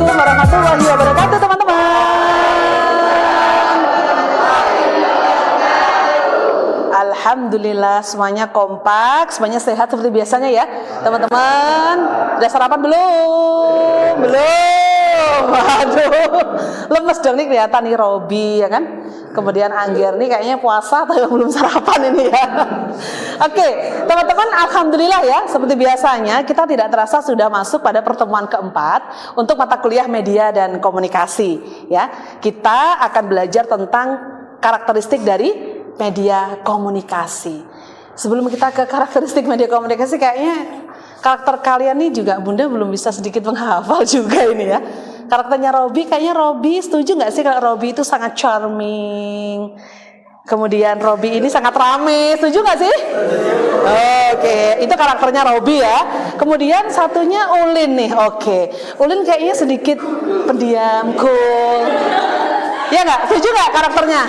Assalamualaikum warahmatullahi wabarakatuh, teman-teman. Alhamdulillah semuanya kompak, semuanya sehat seperti biasanya ya, teman-teman. Udah sarapan belum? Belum. Waduh, lemes dong nih kelihatan nih Robi ya kan. Kemudian Angger nih kayaknya puasa tapi belum sarapan ini ya. Oke, teman-teman, alhamdulillah ya, seperti biasanya kita tidak terasa sudah masuk pada pertemuan keempat untuk mata kuliah media dan komunikasi ya. Kita akan belajar tentang karakteristik dari media komunikasi. Sebelum kita ke karakteristik media komunikasi, kayaknya karakter kalian nih juga Bunda belum bisa sedikit menghafal juga ini ya. Karakternya Robi, kayaknya Robi setuju nggak sih kalau Robi itu sangat charming? Kemudian Robi ini sangat rame, setuju nggak sih? Oke, itu karakternya Robi ya. Kemudian satunya Ulin nih, oke. Ulin kayaknya sedikit pendiam, cool. Ya nggak? Setuju nggak karakternya?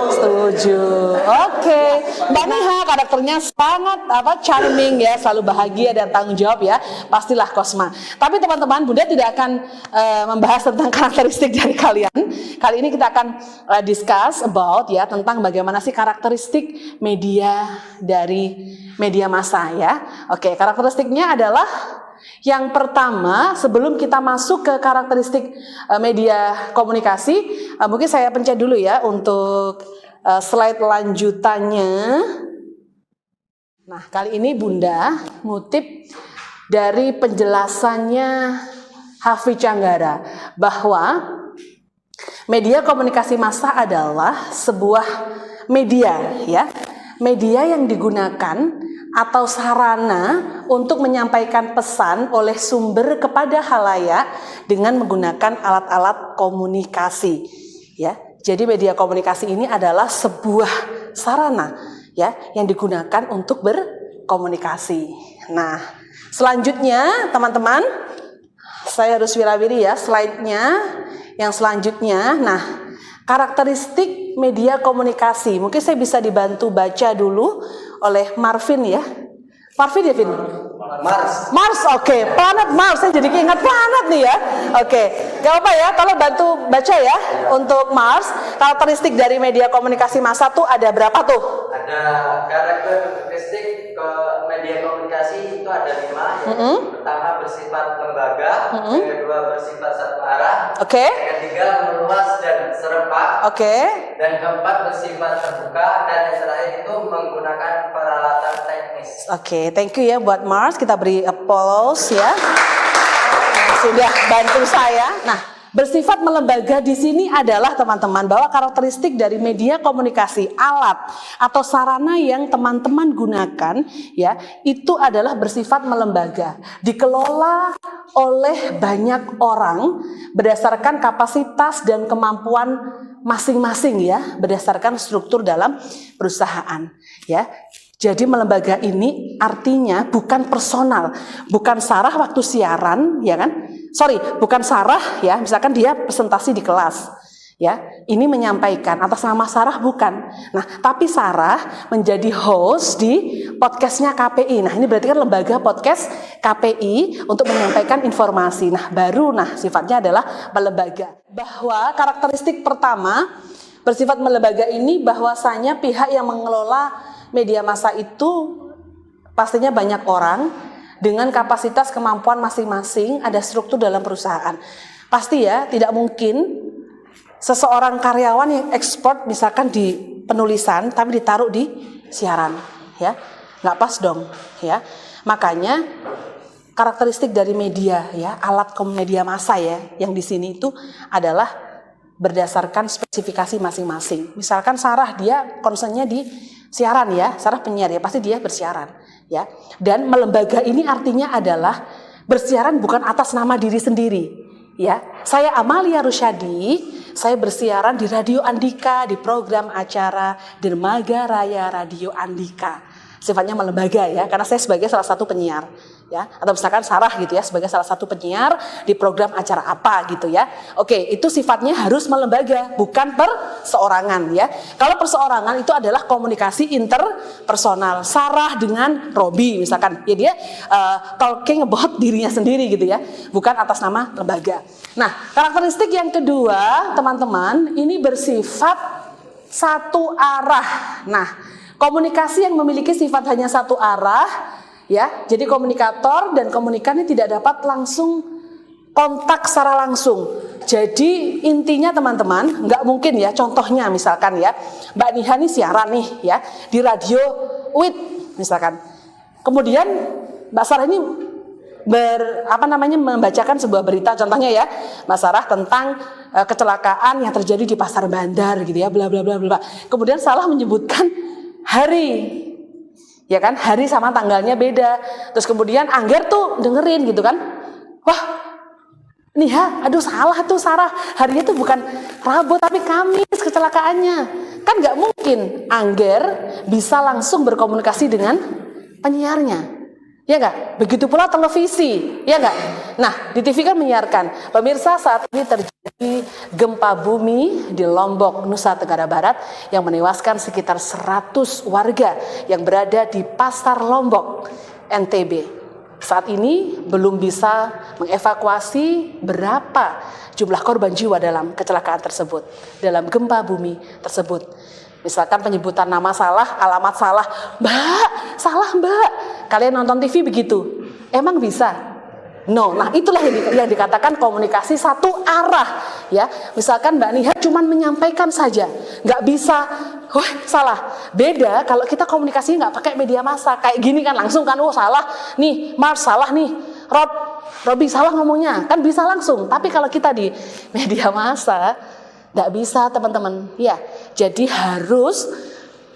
Setuju. Oke. Mbak Niha karakternya sangat charming ya, selalu bahagia dan tanggung jawab ya. Pastilah Kosma. Tapi teman-teman, Bunda tidak akan membahas tentang karakteristik dari kalian. Kali ini kita akan discuss about ya tentang bagaimana sih karakteristik media dari media massa ya. Oke, karakteristiknya adalah yang pertama, sebelum kita masuk ke karakteristik media komunikasi, mungkin saya pencet dulu ya untuk slide lanjutannya. Nah, kali ini Bunda ngutip dari penjelasannya Hafidz Canggara bahwa media komunikasi massa adalah sebuah media ya, media yang digunakan atau sarana untuk menyampaikan pesan oleh sumber kepada khalayak dengan menggunakan alat-alat komunikasi ya. Jadi media komunikasi ini adalah sebuah sarana ya yang digunakan untuk berkomunikasi. Nah, selanjutnya teman-teman, saya harus wirawiri ya slide-nya yang selanjutnya. Nah, karakteristik media komunikasi. Mungkin saya bisa dibantu baca dulu oleh Marvin ya. Marvin ya, Vin? Mars, oke. Planet Mars, saya jadi ingat planet nih ya. Oke, gak apa ya, kalau bantu baca ya. Untuk Mars, karakteristik dari media komunikasi massa tuh ada berapa tuh? Ada karakteristik ke media komunikasi itu ada 5. Yang pertama bersifat lembaga, yang kedua bersifat satu arah, yang ketiga meluas dan serempak, dan keempat bersifat terbuka, dan yang terakhir itu menggunakan peralatan teknis. Oke, thank you ya buat Mars. Kita beri applause ya. Sudah bantu saya. Nah, bersifat melembaga di sini adalah teman-teman bahwa karakteristik dari media komunikasi, alat atau sarana yang teman-teman gunakan ya, itu adalah bersifat melembaga, dikelola oleh banyak orang berdasarkan kapasitas dan kemampuan masing-masing ya, berdasarkan struktur dalam perusahaan ya. Jadi melembaga ini artinya bukan personal, bukan Sarah waktu siaran, ya kan? Bukan Sarah ya, misalkan dia presentasi di kelas, ya. Ini menyampaikan atas nama Sarah bukan. Nah, tapi Sarah menjadi host di podcastnya KPI. Nah, ini berarti kan lembaga podcast KPI untuk menyampaikan informasi. Nah, sifatnya adalah melembaga. Bahwa karakteristik pertama bersifat melembaga ini bahwasanya pihak yang mengelola media massa itu pastinya banyak orang dengan kapasitas kemampuan masing-masing, ada struktur dalam perusahaan. Pasti ya, tidak mungkin seseorang karyawan yang ekspor misalkan di penulisan tapi ditaruh di siaran, ya, nggak pas dong, ya. Makanya karakteristik dari media, ya, alat media massa ya, yang di sini itu adalah berdasarkan spesifikasi masing-masing. Misalkan Sarah dia concernnya di siaran ya, Sarah penyiar ya, pasti dia bersiaran ya. Dan melembaga ini artinya adalah bersiaran bukan atas nama diri sendiri ya. Saya Amalia Rusyadi, saya bersiaran di Radio Andika di program acara Dermaga Raya Radio Andika. Sifatnya melembaga ya, karena saya sebagai salah satu penyiar ya, atau misalkan Sarah gitu ya sebagai salah satu penyiar di program acara apa gitu ya. Oke, itu sifatnya harus melembaga, bukan perseorangan ya. Kalau perseorangan itu adalah komunikasi interpersonal. Sarah dengan Robi misalkan, ya dia talking about dirinya sendiri gitu ya, bukan atas nama lembaga. Nah, karakteristik yang kedua teman-teman ini bersifat satu arah. Nah, komunikasi yang memiliki sifat hanya satu arah ya, jadi komunikator dan komunikan ini tidak dapat langsung kontak secara langsung. Jadi intinya teman-teman, nggak mungkin ya, contohnya misalkan ya, Mbak Niha nih siaran nih ya, di radio UIT misalkan. Kemudian Mbak Sarah ini membacakan sebuah berita, contohnya ya, Mbak Sarah tentang kecelakaan yang terjadi di Pasar Bandar gitu ya, bla bla bla bla. Kemudian salah menyebutkan hari. Ya kan, hari sama tanggalnya beda. Terus kemudian Angger tuh dengerin gitu kan. Wah, Niha, aduh salah tuh Sarah. Harinya tuh bukan Rabu tapi Kamis kecelakaannya. Kan nggak mungkin Angger bisa langsung berkomunikasi dengan penyiarnya. Ya nggak? Begitu pula televisi, ya nggak? Nah, di TV kan menyiarkan. Pemirsa, saat ini terjadi gempa bumi di Lombok, Nusa Tenggara Barat yang menewaskan sekitar 100 warga yang berada di Pasar Lombok, NTB. Saat ini belum bisa mengevakuasi berapa jumlah korban jiwa dalam kecelakaan tersebut, dalam gempa bumi tersebut. Misalkan penyebutan nama salah, alamat salah, Mbak, salah Mbak. Kalian nonton TV begitu, emang bisa? No, nah itulah yang dikatakan komunikasi satu arah, ya. Misalkan Mbak Niha cuma menyampaikan saja, nggak bisa, wah salah. Beda kalau kita komunikasinya nggak pakai media massa, kayak gini kan langsung kan, oh salah, nih Mars salah nih, Robi salah ngomongnya, kan bisa langsung. Tapi kalau kita di media massa nggak bisa teman-teman, ya. Jadi harus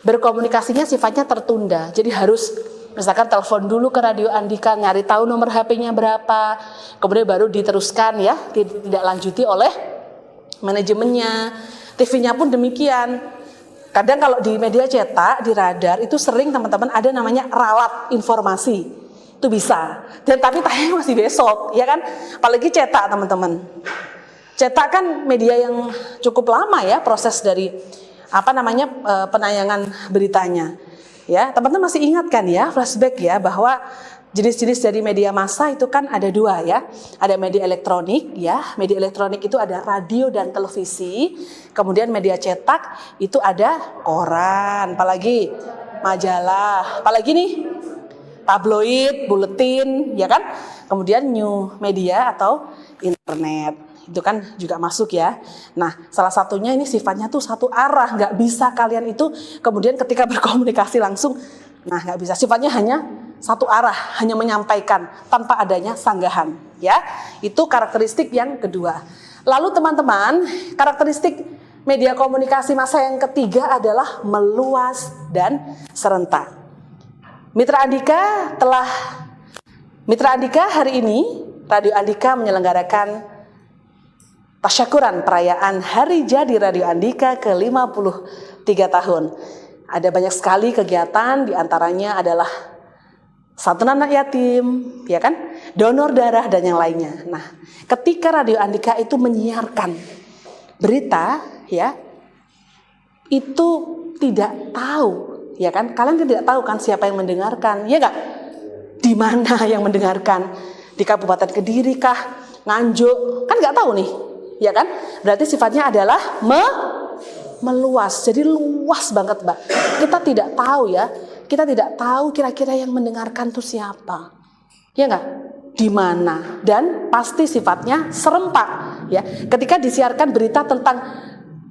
berkomunikasinya sifatnya tertunda. Jadi harus misalkan telepon dulu ke Radio Andika, nyari tahu nomor HP-nya berapa, kemudian baru diteruskan ya, tidak lanjuti oleh manajemennya. TV-nya pun demikian. Kadang kalau di media cetak, di radar itu sering teman-teman ada namanya ralat informasi. Itu bisa. Dan tapi tayang masih besok, ya kan? Apalagi cetak teman-teman. Cetak kan media yang cukup lama ya proses dari penayangan beritanya. Ya, teman-teman masih ingat kan ya, flashback ya, bahwa jenis-jenis dari media massa itu kan ada dua ya. Ada media elektronik ya, media elektronik itu ada radio dan televisi. Kemudian media cetak itu ada koran, apalagi majalah, apalagi nih tabloid, buletin, ya kan? Kemudian new media atau internet. Itu kan juga masuk ya. Nah, salah satunya ini sifatnya tuh satu arah, nggak bisa kalian itu kemudian ketika berkomunikasi langsung, nah nggak bisa, sifatnya hanya satu arah, hanya menyampaikan tanpa adanya sanggahan, ya. Itu karakteristik yang kedua. Lalu teman-teman, karakteristik media komunikasi massa yang ketiga adalah meluas dan serentak. Mitra Andika hari ini, Radio Andika menyelenggarakan tasyakuran perayaan Hari Jadi Radio Andika ke-53 tahun. Ada banyak sekali kegiatan, diantaranya adalah santunan anak yatim, ya kan, donor darah dan yang lainnya. Nah, ketika Radio Andika itu menyiarkan berita, ya, itu tidak tahu, ya kan, kalian tidak tahu kan siapa yang mendengarkan, ya nggak? Di mana yang mendengarkan? Di Kabupaten Kediri kah? Nganjuk? Kan nggak tahu nih. Ya kan? Berarti sifatnya adalah meluas. Jadi luas banget, Mbak. Kita tidak tahu ya. Kita tidak tahu kira-kira yang mendengarkan itu siapa. Ya enggak? Di mana? Dan pasti sifatnya serempak, ya. Ketika disiarkan berita tentang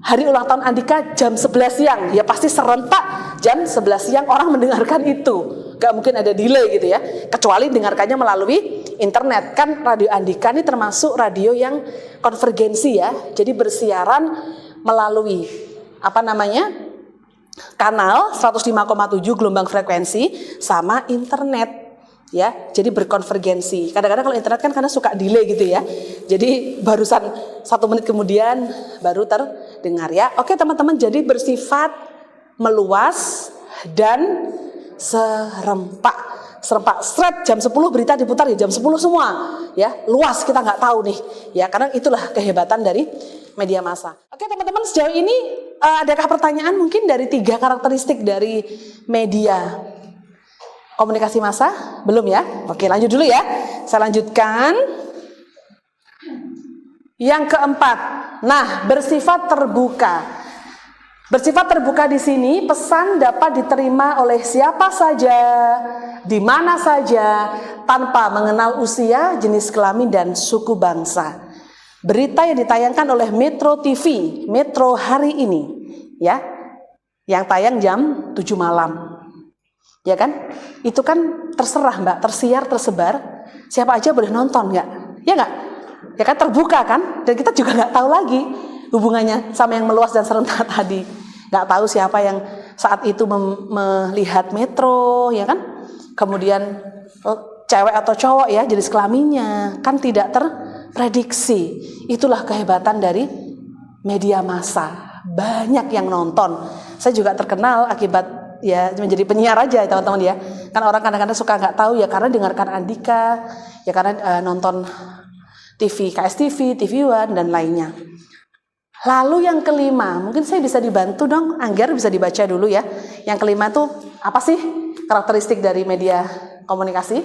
hari ulang tahun Andika jam 11 siang, ya pasti serentak jam 11 siang orang mendengarkan itu. Gak mungkin ada delay gitu ya. Kecuali dengarkannya melalui internet. Kan Radio Andika ini termasuk radio yang konvergensi ya. Jadi bersiaran melalui kanal 105,7 gelombang frekuensi sama internet ya. Jadi berkonvergensi. Kadang-kadang kalau internet kan karena suka delay gitu ya. Jadi barusan 1 menit kemudian baru terdengar ya. Oke teman-teman, jadi bersifat meluas dan serempak. serempak seret jam 10 berita diputar ya jam 10 semua ya, luas kita nggak tahu nih ya, karena itulah kehebatan dari media massa. Oke teman-teman, sejauh ini adakah pertanyaan mungkin dari 3 karakteristik dari media komunikasi massa? Belum ya? Oke, lanjut dulu ya. Saya lanjutkan. Yang keempat, nah bersifat terbuka. Bersifat terbuka di sini pesan dapat diterima oleh siapa saja, di mana saja, tanpa mengenal usia, jenis kelamin dan suku bangsa. Berita yang ditayangkan oleh Metro TV, Metro hari ini, ya, yang tayang jam 7 malam, ya kan? Itu kan terserah Mbak, tersiar, tersebar, siapa aja boleh nonton nggak? Ya nggak? Ya kan terbuka kan? Dan kita juga nggak tahu lagi hubungannya sama yang meluas dan serentak tadi. Nggak tahu siapa yang saat itu melihat Metro, ya kan? Kemudian cewek atau cowok ya, jenis kelaminnya kan tidak terprediksi. Itulah kehebatan dari media massa. Banyak yang nonton. Saya juga terkenal akibat ya menjadi penyiar aja teman-teman ya. Kan orang kadang-kadang suka nggak tahu ya karena dengarkan Andika, ya karena nonton TV, KSTV, TV One dan lainnya. Lalu yang kelima, mungkin saya bisa dibantu dong, Angger bisa dibaca dulu ya. Yang kelima itu apa sih karakteristik dari media komunikasi?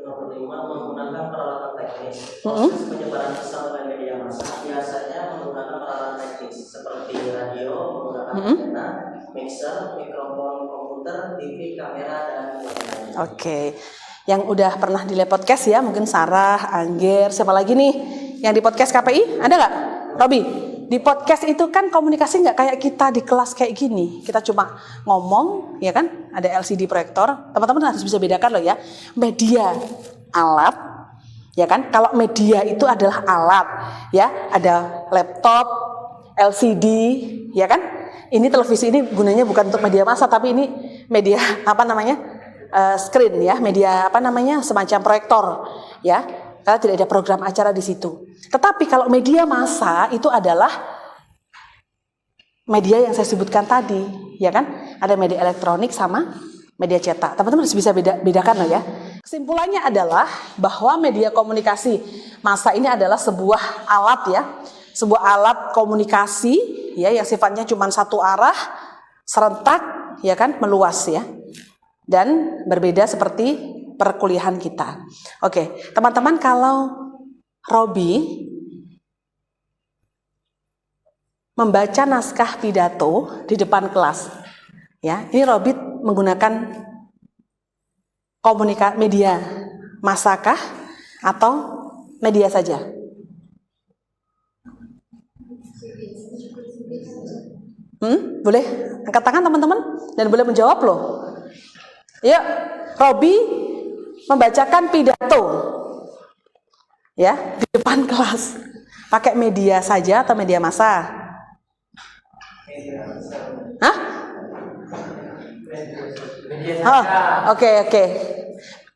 Nomor 5, menggunakan peralatan teknis. Proses penyebaran pesan oleh media massa biasanya menggunakan peralatan teknis seperti radio, menggunakan antena, mixer, mikrofon komputer, TV, kamera dan lain-lain. Oke. Yang udah pernah di podcast ya, mungkin Sarah, Angger, siapa lagi nih yang di podcast KPI? Ada nggak? Robi, di podcast itu kan komunikasi nggak kayak kita di kelas kayak gini. Kita cuma ngomong, ya kan? Ada LCD proyektor. Teman-teman harus bisa bedakan loh ya. Media alat, ya kan? Kalau media itu adalah alat, ya. Ada laptop, LCD, ya kan? Ini televisi ini gunanya bukan untuk media massa, tapi ini media apa namanya? Screen ya, media apa namanya, semacam proyektor ya, karena tidak ada program acara di situ. Tetapi kalau media massa itu adalah media yang saya sebutkan tadi, ya kan? Ada media elektronik sama media cetak. Teman-teman harus bisa bedakan loh ya. Kesimpulannya adalah bahwa media komunikasi massa ini adalah sebuah alat ya, sebuah alat komunikasi ya yang sifatnya cuma satu arah, serentak, ya kan, meluas ya. Dan berbeda seperti perkuliahan kita. Oke, teman-teman, kalau Robi membaca naskah pidato di depan kelas, ya, ini Robi menggunakan media massakah atau media saja? Boleh angkat tangan teman-teman dan boleh menjawab loh. Ya, Robi membacakan pidato ya di depan kelas. Pakai media saja atau media massa? Hah? Oke.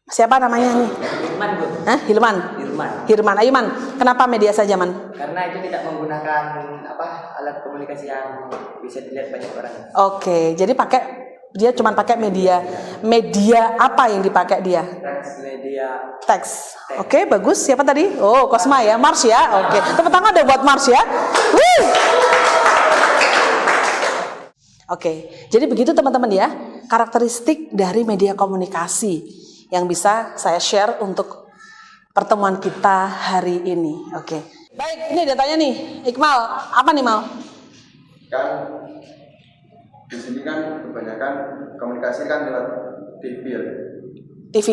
Siapa namanya nih? Hilman, Bu. Hah? Hilman. Ayo Man, kenapa media saja Man? Karena itu tidak menggunakan alat komunikasi yang bisa dilihat banyak orang. Oke, jadi dia cuma pakai media apa yang dipakai dia? Teks. Oke, bagus. Siapa tadi? Oh, Kosma ya, Mars ya. Oke, tepuk tangan deh buat Mars ya. Oke, jadi begitu teman-teman ya, karakteristik dari media komunikasi yang bisa saya share untuk pertemuan kita hari ini. Oke. Baik, ini datanya nih, Iqmal. Apa nih Mal? Kan di sini kan kebanyakan komunikasi kan lewat TV ya. TV.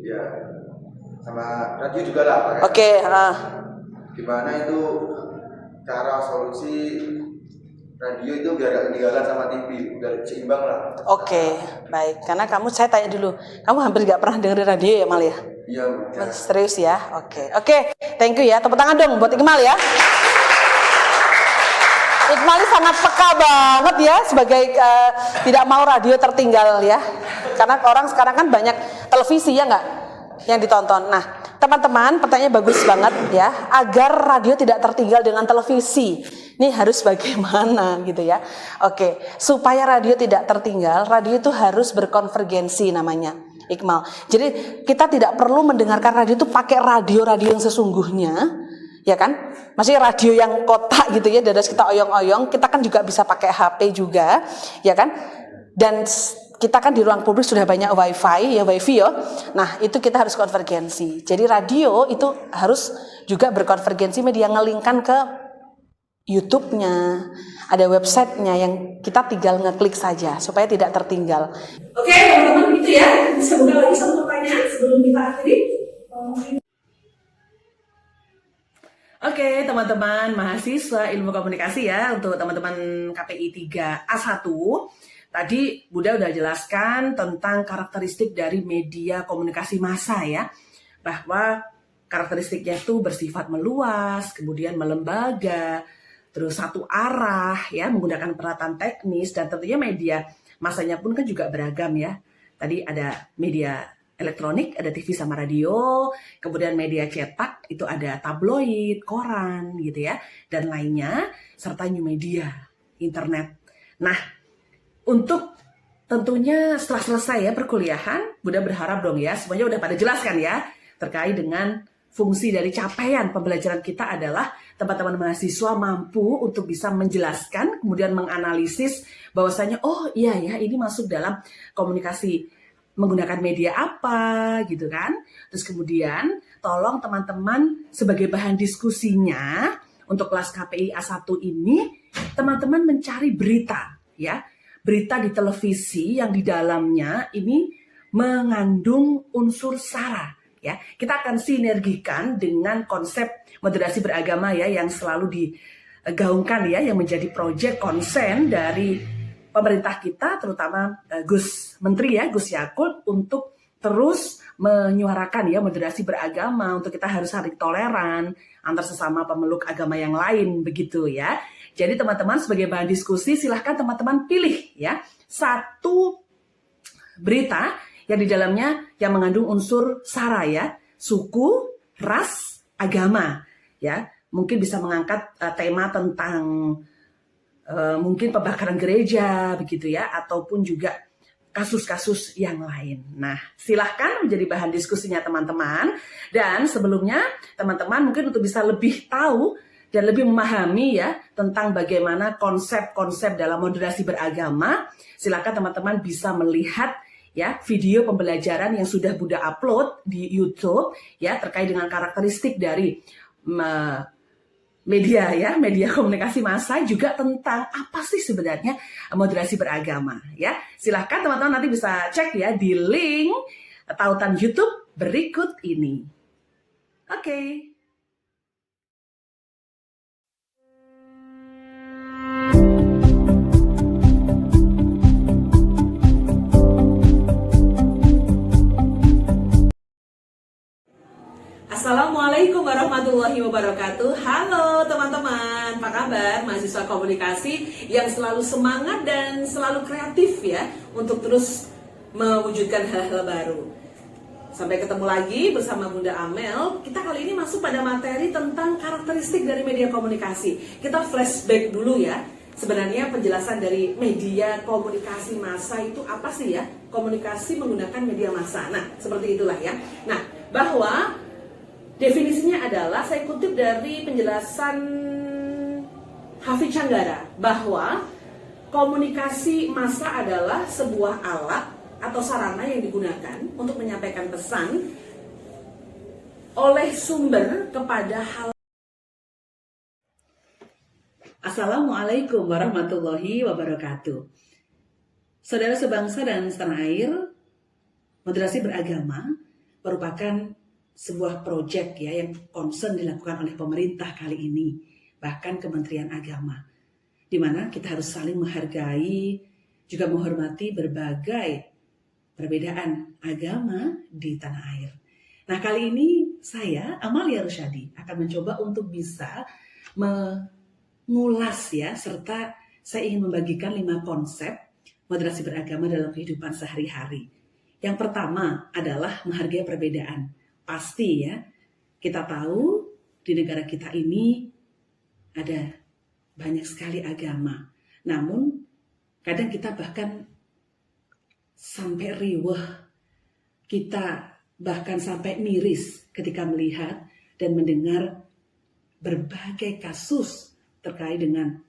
Ya. Sama radio juga lah. Oke. Gimana itu cara solusi radio itu biar gak ketinggalan sama TV, biar seimbang lah. Oke, baik. Karena saya tanya dulu, kamu hampir gak pernah dengerin radio ya Mal ya? Iya. Serius ya? Oke. Thank you ya. Tepuk tangan dong buat Iqmal ya. Iqmal ini sangat peka banget ya sebagai tidak mau radio tertinggal ya. Karena orang sekarang kan banyak televisi ya nggak yang ditonton. Nah teman-teman, pertanyaannya bagus banget ya. Agar radio tidak tertinggal dengan televisi, ini harus bagaimana gitu ya. Oke, supaya radio tidak tertinggal, radio itu harus berkonvergensi namanya. Iqmal. Jadi kita tidak perlu mendengarkan radio itu pakai radio-radio yang sesungguhnya, ya kan? Maksudnya radio yang kotak gitu ya, dadas kita oyong-oyong, kita kan juga bisa pakai HP juga, ya kan? Dan kita kan di ruang publik sudah banyak wifi ya. Nah itu kita harus konvergensi. Jadi radio itu harus juga berkonvergensi media, ngelingkan ke YouTube-nya, ada websitenya yang kita tinggal ngeklik saja supaya tidak tertinggal. Oke teman-teman, itu ya. Bisa buka lagi satu pertanyaan sebelum kita akhiri. Oke teman-teman mahasiswa ilmu komunikasi ya, untuk teman-teman KPI 3A1. Tadi Bunda udah jelaskan tentang karakteristik dari media komunikasi massa ya, bahwa karakteristiknya itu bersifat meluas, kemudian melembaga, terus satu arah ya, menggunakan peralatan teknis, dan tentunya media massanya pun kan juga beragam ya. Tadi ada media elektronik, ada TV sama radio, kemudian media cetak itu ada tabloid, koran gitu ya, dan lainnya, serta new media, internet. Nah, untuk tentunya setelah selesai ya perkuliahan, Bunda berharap dong ya semuanya udah pada jelaskan ya terkait dengan fungsi dari capaian pembelajaran kita adalah teman-teman mahasiswa mampu untuk bisa menjelaskan, kemudian menganalisis bahwasanya oh iya ya ini masuk dalam komunikasi menggunakan media apa gitu kan. Terus kemudian tolong teman-teman sebagai bahan diskusinya untuk kelas KPI A1 ini, teman-teman mencari berita ya. Berita di televisi yang di dalamnya ini mengandung unsur sara. Ya, kita akan sinergikan dengan konsep moderasi beragama ya yang selalu digaungkan ya, yang menjadi proyek konsen dari pemerintah kita, terutama Gus Menteri ya, Gus Yakut, untuk terus menyuarakan ya moderasi beragama, untuk kita harus saling toleran antar sesama pemeluk agama yang lain begitu ya. Jadi teman-teman sebagai bahan diskusi silahkan teman-teman pilih ya satu berita yang di dalamnya yang mengandung unsur sara ya, suku, ras, agama ya. Mungkin bisa mengangkat tema tentang mungkin pembakaran gereja begitu ya, ataupun juga kasus-kasus yang lain. Nah, silahkan menjadi bahan diskusinya teman-teman. Dan sebelumnya teman-teman mungkin untuk bisa lebih tahu dan lebih memahami ya tentang bagaimana konsep-konsep dalam moderasi beragama, silakan teman-teman bisa melihat ya video pembelajaran yang sudah Bunda upload di YouTube ya terkait dengan karakteristik dari media ya, media komunikasi massa, juga tentang apa sih sebenarnya moderasi beragama ya. Silahkan teman-teman nanti bisa cek ya di link tautan YouTube berikut ini. Oke. Assalamualaikum warahmatullahi wabarakatuh. Halo teman-teman, apa kabar? Mahasiswa komunikasi yang selalu semangat dan selalu kreatif ya untuk terus mewujudkan hal-hal baru. Sampai ketemu lagi bersama Bunda Amel. Kita kali ini masuk pada materi tentang karakteristik dari media komunikasi. Kita flashback dulu ya. Sebenarnya penjelasan dari media komunikasi massa itu apa sih ya? Komunikasi menggunakan media massa. Nah, seperti itulah ya. Nah, bahwa definisinya adalah, saya kutip dari penjelasan Hafidz Canggara, bahwa komunikasi massa adalah sebuah alat atau sarana yang digunakan untuk menyampaikan pesan oleh sumber kepada hal. Assalamualaikum warahmatullahi wabarakatuh. Saudara sebangsa dan setanah air, moderasi beragama merupakan sebuah proyek ya yang concern dilakukan oleh pemerintah kali ini, bahkan Kementerian Agama, di mana kita harus saling menghargai, juga menghormati berbagai perbedaan agama di tanah air. Nah, kali ini saya, Amalia Rusyadi, akan mencoba untuk bisa mengulas ya, serta saya ingin membagikan 5 konsep moderasi beragama dalam kehidupan sehari-hari. Yang pertama adalah menghargai perbedaan. Pasti ya, kita tahu di negara kita ini ada banyak sekali agama. Namun kadang kita bahkan sampai riweh kita bahkan sampai miris ketika melihat dan mendengar berbagai kasus terkait dengan